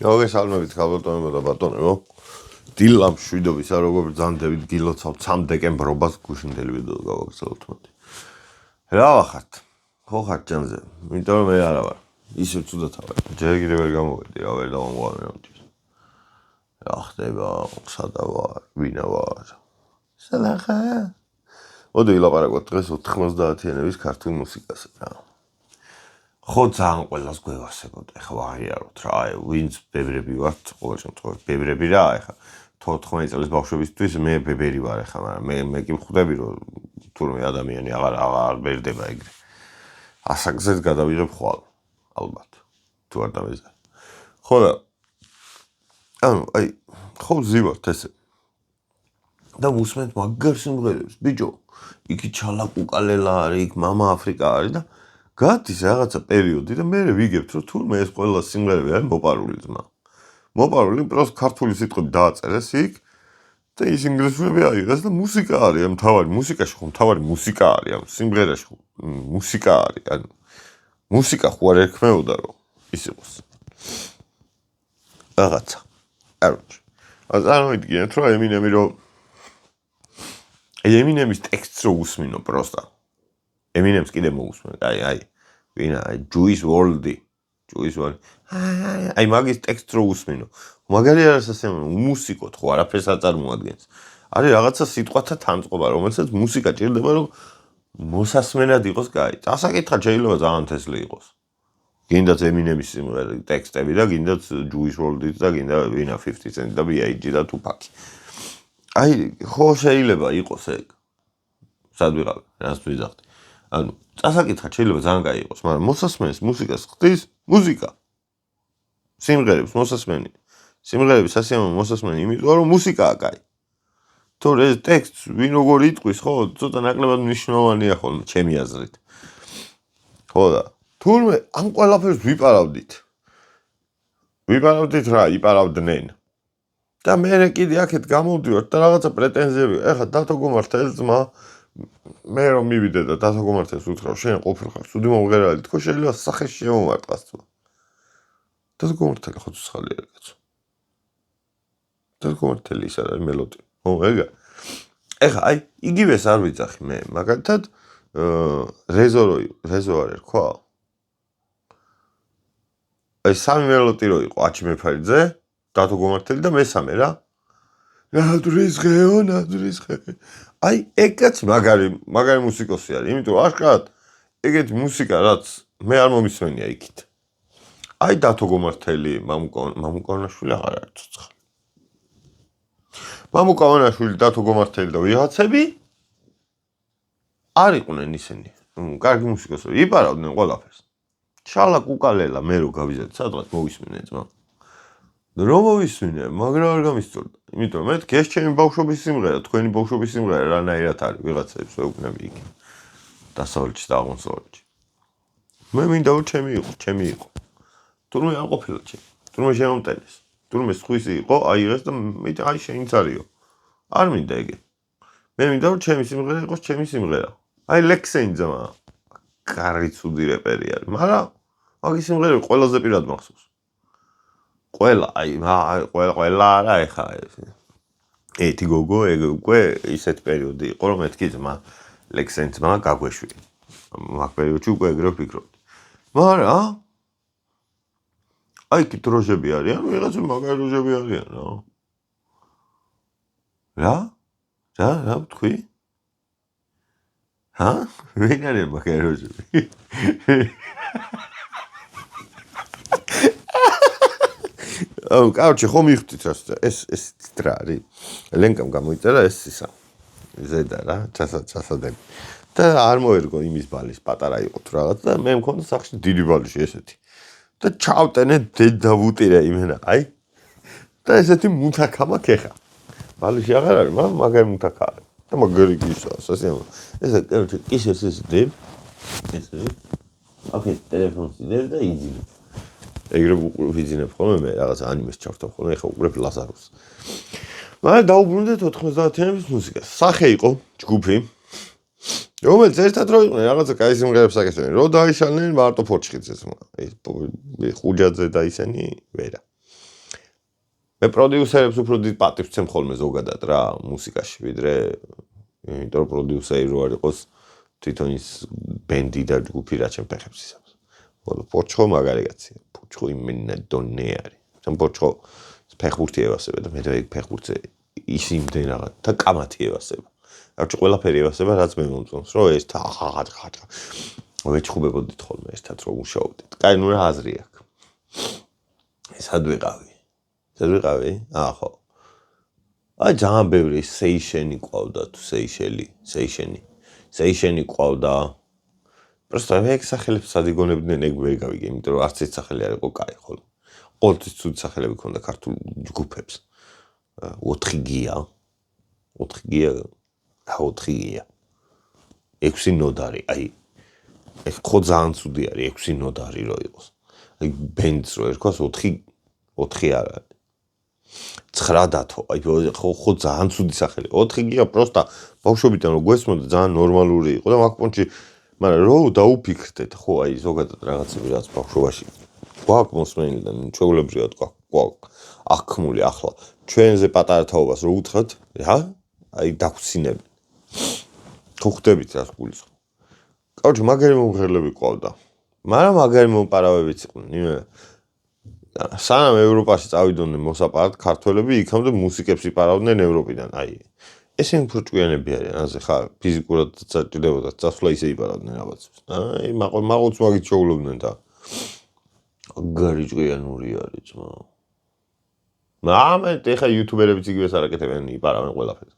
მოგესალმებით ქალბატონებო და ბატონებო. დილა მშვიდობისა, როგორ ბრძანდებით გილოცავთ 3 დეკემბრობას გუშინდელი ვიდეო გავაგრძელოთ მოდი. რა ვახართ? ხო ხართ ჯანზე? იმიტომ რომ მე არა ვარ. ისე ცუდად ვარ. ჯერ კიდევ ვერ გამოვედი, რა ვერ დავამოვარ ამჯერად. რა ხდება? სადა ვარ? ვინა ვარ? სალახა. მოდი ვილაპარაკოთ დღეს 90-იანების ქართულ მუსიკაზე რა. ხო ძალიან ყველას გვევასებოდ, ეხლა აღიაროთ რა, ვინც ბებრები ვართ, ყოველ შემთხვევაში ბებრები რა, ეხლა 14 წლის ბავშვებისთვის მე ბებერი ვარ ეხლა, მაგრამ მე კი ვხვდები რომ თურმე ადამიანი აღარ ბერდება ეგრე. ასაკზეც გადავიღებ ხვალ, ალბათ, თუ არ დამეზარ. ხო და აი, ხო ზივართ ესე. და მუსმენთ მაგარ სიმღერებს, ბიჭო, იქ ჩალაკუკალელა არის, იქ მამა აფრიკა არის და გადის რაღაცა პერიოდი და მე ვიგებთ რომ თურმე ეს ყველა სიმღერები არის მოპარული ძმა. მოპარული პროს ქართული სიტყვები დააწერეს იქ და ის ინგლისურები აიღეს და მუსიკა არის, ამ თავარი მუსიკაში ხო თავარი მუსიკა არის, ამ სიმღერაში ხო მუსიკა არის, ანუ მუსიკა ხო არ ერქმეოდა რომ ის იყოს. რაღაცა. არჩ. אז წარმოვიდგინეთ რომ ემინემი რომ ემინემის ტექსტს რო უსმინო პროსტა. ემინემს კიდე მოусმენ. აი ვინა Juice WRLD აი მაგის ტექსტს რო უსმინო მაგარი არის ასე მუსიკოთ ხო არაფერს აწარმოადგენს არის რაღაცა სიტყვათა თანწყობა რომელსაც მუსიკა ჭირდება რომ მოსასმენად იყოს კაი წასაკითხად შეიძლება ძალიან თესლი იყოს გინდაც ემინემის სიმღერა ტექსტები და გინდაც Juice WRLD და გინდა ვინა 50 Cent და B.I.G და Tupac აი ხო შეიძლება იყოს ეგ სად ვიყავ რას ვიზახდი ანუ წასაკითხად შეიძლება ძალიან კაი იყოს, მაგრამ მოსასმენს მუსიკას ხდის მუსიკა. სიმღერებს მოსასმენი. სიმღერების ასიამო მოსასმენი იმიტომ რომ მუსიკაა კაი. თორე ეს ტექსტს ვინ როგორ იტყვის, ხო, ცოტა ნაკლებად მნიშვნელოვანია ხოლმე ჩემი აზრით. ხო და თურმე ამ ყველაფერს ვიპარავდით. ვიპარავდით რა, იპარავდნენ. და მე კიდე აქეთ გამოვდივართ და რაღაცა პრეტენზიები. ეხლა დათო გომართელს ძმა მე რომ მივიდე და დათო გომართელს უთხრა შენ ყოფილიყარ სუდი მომღერალი თქო შეიძლება სახეში შემომარტყას თქო დათო გომართელი ხო ცხალი არის კაცო დათო გომართელი ის არის მელოდი ო ეგა ეხა აი იგივეს არ ვიძახი მე მაგალითად რეზო არ ერქვა აი სამი მელოდი რო იყო აჩიმეფარიძე დათო გომართელი და მესამე რა ნადრისღე აი ეგაც მაგარი მუსიკოსი არის იმიტომ აშკარად ეგეთი მუსიკა რაც მე არ მომისმენია იქით აი დათო გომართელი მამუკონაშვილი აღარ არის ცოცხალი მამუკონაშვილი დათო გომართელი და ვიღაცები არ იყვნენ ისინი კარგი მუსიკოსები იპარავდნენ ყველაფერს ჩალა კუკალელა მე რო გავიზარდე სადღაც მოვისმინე ძმა რომ მოვისმინე, მაგრამ არ გამისწორდა. იმიტომ მე ეს ჩემი ბავშვობის სიმღერა, თქვენი ბავშვობის სიმღერა რანაირად არის ვიღაცებს ვეუბნები იქ. დასავლეთში და აღმოსავლეთში. მე მინდა რომ ჩემი იყო. თურმე არ ყოფილა ჩემი. თურმე შემომტენეს. თურმე სხვისი იყო, აიღეს და მე აი შენიც არისო. არ მინდა ეგე. მე მინდა რომ ჩემი სიმღერა იყოს ჩემი სიმღერა. აი ლექსეინ ძმა. კარგი ცუდი რეპერი არის, მაგრამ მაგის სიმღერები ყველაზე პირად მახსოვს. ყველა ყველა არა ეხა ეთი გოგო ეგ უკვე ისეთ პერიოდი იყო რომ მეთქი ძმა ლექსენს ძმა გაგვეშვი მაგ პერიოდში უკვე ეგრე ვფიქრობდი მაგრამ აი კი დროჟები არიან ვიღაცა მაგარი დროჟები არიან რა ვთქვი ვინ არის მაგარი დროჟები აუ, კარჩე, ხომ მიხდით რა ეს რა არის? ლენკამ გამოიწერა ეს ისა. ზედა რა, ჩასადები. და არ მოერგო იმის ბალის, პატარა იყო თუ რაღაც და მე მქონდა სახში დიდი ბალიში ესეთი. და ჩავტენე დედავუტირე იმენა, აი. და ესეთი მუთაკა მაქვს ეხა. ბალიში აღარ არის, მაგარი მუთაკა არის. და მაგარი გისაა, სასიამოვნო. ესე კარჩე, ისე დებ. ესე. აკეთე ტელეფონს დებ და იძინე. ეგრე ვიძინებ ხოლმე მე რაღაც ანიმეს ჩავთავ ხოლმე ეხა უყურებ ლაზაროს. მაგრამ დაუბრუნდეთ 90-იანების მუსიკას. სახე იყო ჯგუფი. რომელიც ერთად რო იყვნენ რაღაცა კაი სიმღერებს აკეთებდნენ. რო დაიშალნენ მარტო ფორჩხიძეს. ეს ხუჯაძე და ისინი ვერა. მე პროდიუსერებს უფრო დიდ პატივს ვცემ ხოლმე ზოგადად რა მუსიკაში, ვიდრე იმიტომ რომ პროდიუსერი რო არ იყოს თვითონ ის ბენდი და ჯგუფი რა ჩემ ფეხებს ისავს. პორჩხო მაგარი კაცია. პორჩხო იმენა დონე არის. თან პორჩხო ფეხბურთი ევასება და მე და ეგ ფეხბურთზე ის იმდენ რაღაც და კამათი ევასება. არჩი ყველაფერი ევასება რაც მე მომწონს, რომ ეს ხაჭ ვეჩხუბებოდით ხოლმე ერთად რომ მუშაობდით. კაი, ნუ რა აზრი აქვს. სად ვიყავი? ხო. აი ძალიან ბევრი სეიშენი ყავდა თუ სეიშენი ყავდა. просто ეგ სახელებს სად იგონებდნენ ეგ ვერ გავიგე, იმიტომ რომ არც ეს სახელი არ იყო კაი ხოლმე. ყოველთვის ცუდი სახელები ქონდა ქართულ ჯგუფებს. 4 გია. 6 ნოდარი, აი ეს ხო ძალიან ცუდი არის 6 ნოდარი რო იყოს. აი ბენდს რო ერქვა 4 არ არის. 9 დათო, აი ხო ძალიან ცუდი სახელი. 4 გია პროსტა ბავშვობიდან რო გვესმოდა ძალიან ნორმალური იყო და მაგ პონჩი, მაგრამ რო დაუფიქრდეთ, ხო აი ზოგადად რაღაცები რაც ბავშვობაში გვაქვს მოსმენილი და ჩვეულებრივად გვაქვს აღქმული ახლა ჩვენზე პატარა თაობას რო უთხრათ, რა? აი დაგვცინებენ. ხო ხვდებით რას გულისხმობ. კაუჩი მაგარი მომღერლები ყავდა. მაგრამ მაგარი მომპარავებიც იყვნენ. სანამ ევროპაში წავიდოდნენ მოსაპარად ქართველები, იქამდე მუსიკებს იპარავდნენ ევროპიდან. აი ესენი უფრო ჭკვიანები არიან, ასე ხარ, ფიზიკურად საჭიროებოდა წასვლა ისე იპარავდნენ რაღაცებს. აი მაყურს მაგით შეულებდნენ და გარი ჭკვიანური არის ძმა. მაგრამ ეხა იუთუბერებიც იგივეს არაკეთებენ, იპარავენ ყველაფერს.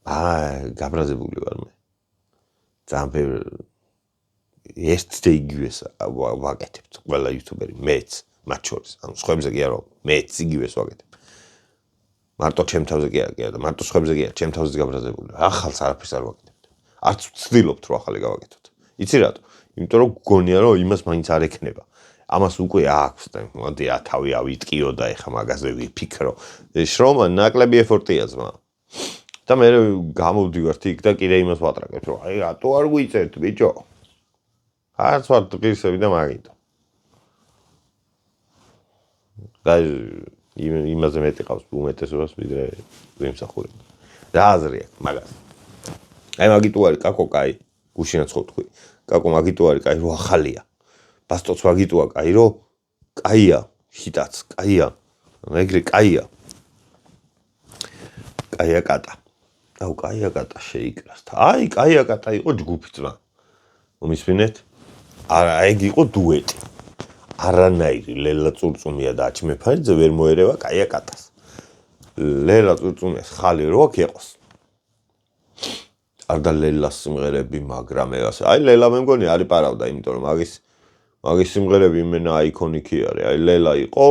გაბრაზებული ვარ მე. ძალიან ბევრი ერთ და იგივეს ვაკეთებთ ყველა იუთუბერი, მეც, მათ შორის, ანუ სხვებზე კი არა, მეც იგივეს ვაკეთებ. მარტო ჩემ თავზე კი არა და მარტო სხვებზე კი არა, ჩემ თავზე გაბრაზებული. ახალს არაფერს არ ვაკეთებთ. არც ვცდილობთ რომ ახალი გავაკეთოთ. იცი რატო? იმიტომ რომ გგონია რომ იმას მაინც არ ექნება. ამას უკვე აქვს და მოდი თავი ავიტკიო და ეხა მაგაზე ვიფიქრო. შრომა ნაკლები ეფორტია ძმა. და მე გამოვდივართ იქ და კიდე იმას ვატრაკებ, რომ აი რატო არ გვიწერთ ბიჭო? არც ვარ ღირსები და მაგითო. და იმაზე მეტი ყავს უმეტესობას ვიდრე ვიმსახურებ. რა აზრი აქვს მაგას? აი მაგითო არის კაკო კაი, გუშინაც ხო თქვი. კაკო მაგითო არის კაი, რომ ახალია. ბასტოც მაგითოა კაი, რომ კაია, ჰიტაც კაია. ეგრე კაია. კაია კატა. აუ კაია კატა შეიკრას. აი კაია კატა იყო ჯგუფი ძმა. მომისმინეთ? არა, ეგ იყო დუეტი. არანაირი ლელა წურწუმია და აჩმეფარიძე ვერ მოერევა კაია კატას. ლელა წურწუმიას ხალი რო აქ იყოს. არ და ლელას სიმღერები, მაგრამ ეგას. აი ლელა მე მგონი არის პარავდა, იმიტომ რომ მაგის სიმღერები იმენა აიკონიკი არის. აი ლელა იყო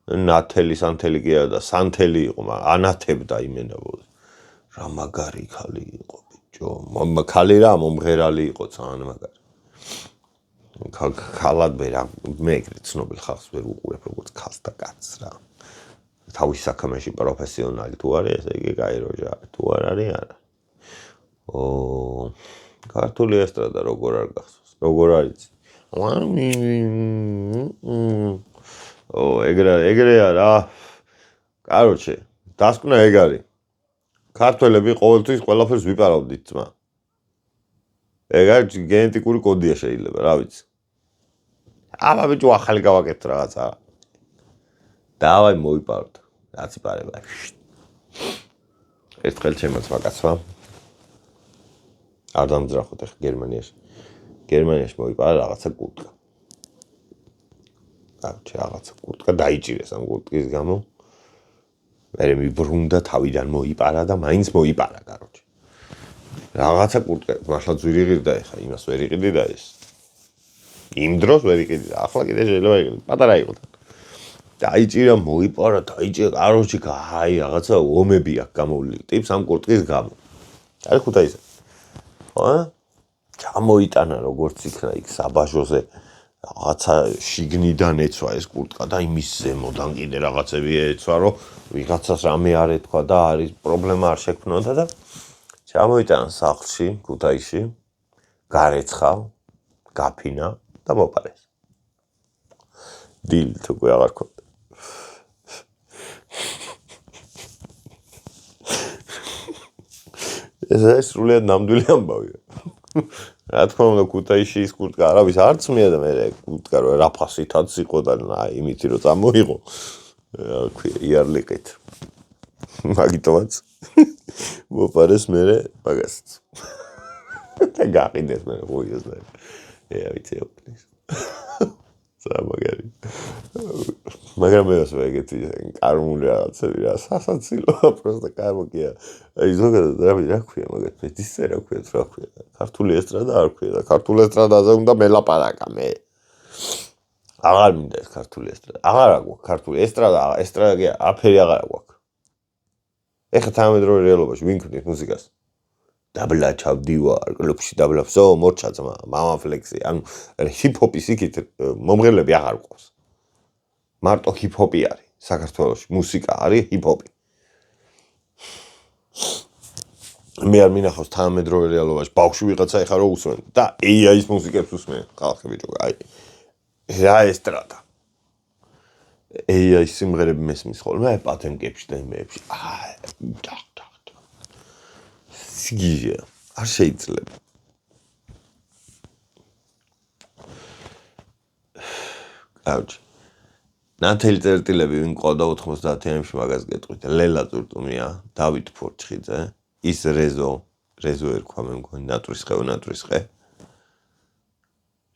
ნათელი სანთელი კი არა და სანთელი იყო, მაგრამ ანათებდა იმენა. რა მაგარი ხალი იყო ბიჭო. ხალი რა მომღერალი იყო ძალიან მაგარი. ხალად მე ეგრე ცნობილ ხალხს ვერ უყურებ როგორც ქალს და კაცს რა. თავის საქმეში პროფესიონალი თუ არის, ესე იგი კაი როჟა არის, თუ არ არის არა. ქართული ესტრადა როგორ არ გახსოვს, როგორ არის? ეგრეა რა. კაროჩე, დასკვნა ეგ არის. ქართველები ყოველთვის ყველაფერს ვიპარავდით ძმა. ეგ არის გენეტიკური კოდია შეიძლება, რა ვიცი. აბა ბიჭო ახალი გავაკეთე რაღაცა. დავაი მოვიპაროთ. რაც იპარება. ერთხელ ჩემაც ვაკაცვა. არ დამძრახოთ ახლა გერმანიაში. გერმანიაში მოვიპარა რაღაცა კურტკა. აჩი რაღაცა კურტკა დაიჭირეს ამ კურტკის გამო. მე მიბრუნდა თავიდან მოიპარა და მაინც მოიპარა, კაროჩე. რაღაცა კურტკა, მართლა ძვირი ღირდა ეხა, იმას ვერ იყიდი და ეს. იმ დროს ვერ იყიდი, ახლა კიდე შეიძლება იყიდი, პატარა იყო. დაიჭირა, მოიპარა, დაიჭირა, კაროჩე, აი რაღაცა ომები აქვს გამოვლილი ტიპს ამ კურტკის გამო. არის ხუთაისე. ხო? ჩამოიტანა როგორც იქნა იქ საბაჟოზე. რაღაცა შიგნიდან ეცვა ეს კურტკა და იმის ზემოდან კიდე რაღაცები ეცვა, რომ ვიღაცას რამე არ ეთქვა და არის პრობლემა არ შექმნოდა და ჩამოიტანა სახლში, ქუთაისში, გარეცხა, გაფინა და მოპარეს. დილით უკვე აღარ ქონდა. ეს სრულიად ნამდვილი ამბავია. რა თქმა უნდა, ქუთაისში ის კურტკა არავის არც მია და მე კურტკა რა ფასითაც იყო და იმითი რომ წამოიღო. რა ქვია, იარლიყით. მაგიტომაც მოპარეს მე მაგასაც. და გაყიდეს მე ხუიოს და. ვიცი ოკნის. სამაგარი. მაგრამ მე ასე ეგეთი კარმული რაღაცები რა სასაცილოა პროსტა კარმოკია. აი ზოგადად რა ქვია მაგათ ისე რა ქვია. ქართული ესტრადა არ ქვია და ქართული ესტრადაზე უნდა მელაპარაკა მე. აღარ მინდა ეს ქართული ესტრადა. აღარ აქვს ქართული ესტრადა აფერი აღარ აქვს. ეხლა თანამედროვე რეალობაში ვინ ქმნის მუსიკას? დაბლა ჩავდივარ, კლუბში დაბლა ვსო, მორჩაძმა, მამა ფლექსი, ანუ ჰიპ-ჰოპის იქით მომღერლები აღარ ყავს. მარტო ჰიპ-ჰოპი არის საქართველოში, მუსიკა არის ჰიპ-ჰოპი. მე არ მინახავს თანამედროვე რეალობაში ბავშვი ვიღაცა ეხლა რო უსმენ და AI-ის მუსიკებს უსმენ ხალხი ბიჭო, აი რა ესტრადა. AI-ის სიმღერები მესმის ხოლმე პატენკებში და იმეებში. სიგიჟეა, არ შეიძლება. კაუჩი. ნათელი წერტილები ვინ ყავდა 90-იანებში მაგას გეტყვით. ლელა წურტუმია, დავით ფორჩხიძე, ის რეზო ერქვა მე მგონი ნატრისხე.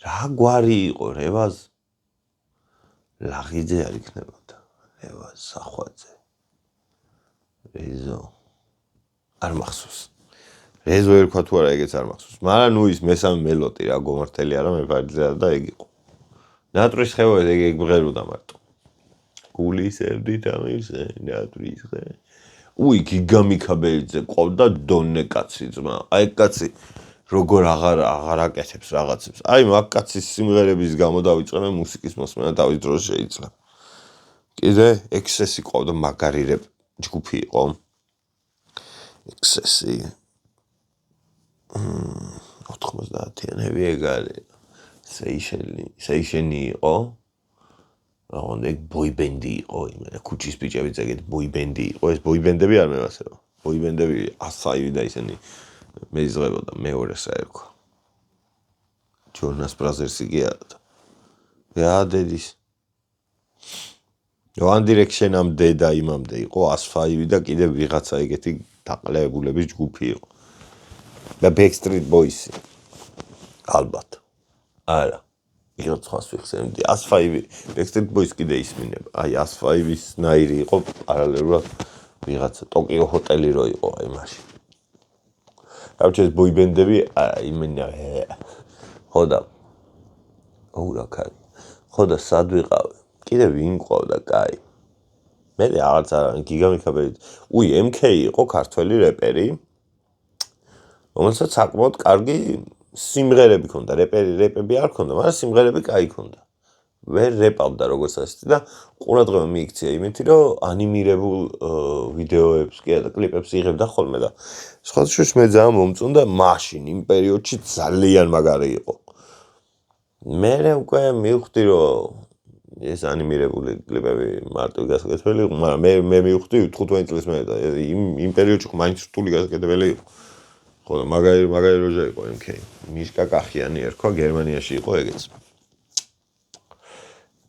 რა გვარი იყო რევაზ? ლაღიძე არ იქნებოდა. რევაზ სახვაძე. რეზო არ მახსოვს. რეზო ერქვა თუ არა ეგეც არ მახსოვს. მაგრამ ნუ ის მესამე მელოტი რა გომართელი არა მე ფარდზე და ეგ იყო. ნატრისხეო ეგ ბღეროდა მარტო. გულისებდით ამისე ნატრისხე. უი გიგამიქაბელიძე ყავდა დონე კაცი ძმა. აი კაცი როგორ აღარ აკეთებს რაღაცებს. აი მაგ კაცის სიმღერების გამო დავიწყე მუსიკის მოსმენა თავის დროს შეიძლება. კიდე ექსესი ყავდა მაგარი რეპ ჯგუფი იყო. ექსესი 90-იანები ეგ არის. სეიშენი იყო. რა ეგ ბოიბენდი იყო, იმენა ქუჩის ბიჭები წეგეთ ბოიბენდი იყო. ეს ბოიბენდები არ მევასება. ბოიბენდები ასაივი და ისინი მეიზღებოდა მეორეს რა ერქვა. ჯონას ბრაზერსი კი არა. რა დედის. One Direction-ამდე და იმამდე იყო AS5 და კიდე ვიღაცა ეგეთი დაყლებულების ჯგუფი იყო. და Backstreet Boys. ალბათ. არა. იღაც ხას ვიხსენებდი. AS5, Backstreet Boys კიდე ისმინება. აი AS5-ის ნაირი იყო პარალელურად ვიღაცა ტოკიო ჰოტელი რო იყო აი მაშინ. Actually, boybandები იმენა ხოდა. ოურა კაი. ხოდა სად ვიყავი? კიდე ვინ ყავდა კაი? მე რაღაც არა გიგამიქაბელი. უი, MK იყო ქართველი რეპერი. რომელსაც საკმაოდ კარგი სიმღერები ჰქონდა. რეპები არ ჰქონდა, მაგრამ სიმღერები კაი ჰქონდა. ვერ რეპავდა როგორც ასეთი და ყურადღება მიიქცია იმით, რომ ანიმირებულ ვიდეოებს კი და კლიპებს იღებდა ხოლმე და სხვადასხვა მე ძალიან მომწონდა მაშინ იმ პერიოდში ძალიან მაგარი იყო. მე უკვე მივხვდი რომ ეს ანიმირებული კლიპები მარტო გასაკეთებელი იყო, მაგრამ მე მივხვდი 15 წლის მერე და იმ პერიოდში მაინც რთული გასაკეთებელი იყო. ხო და მაგარი როჟა იყო MK. მიშკა კახიანი ერქვა, გერმანიაში იყო ეგეც.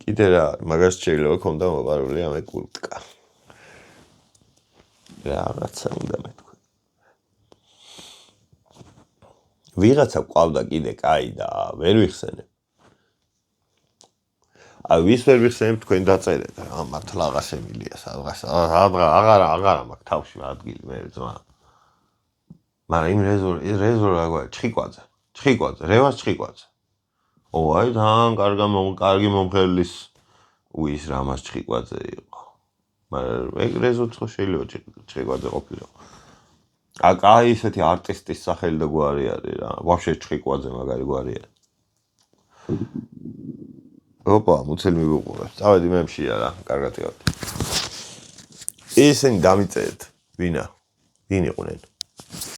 კიდე რა, მაგას შეიძლება ქონდა მოყარული ამე კურტკა. რაღაცა უნდა მეთქვა. ვიღაცა ყავდა კიდე კაი და ვერ ვიხსენებ. აი ვის ვერ ვიხსენებ თქვენ დაწერეთ რა მართლა აღასემილია სადღაც აღარა მაქვს თავში ადგილი მე ძმა. მაგრამ იმ რეზო რა გვაქვს ჩხიკვაძე, რევას ჩხიკვაძე. აი თან კარგი მომღერლის უის რამას ჩხიკვაძე იყო. მაგრამ ეგ რეზოც ხო შეიძლება ჩხიკვაძე ყოფილა. აი ესეთი არტისტის სახელი და გვარი არის რა. ვაფშე ჩხიკვაძე მაგარი გვარია. ოპა, მუცელი მიგუყურებს. წავედი მემშია რა, კარგად იყავთ. ისინი დამიწერეთ. ვინ იყვნენ?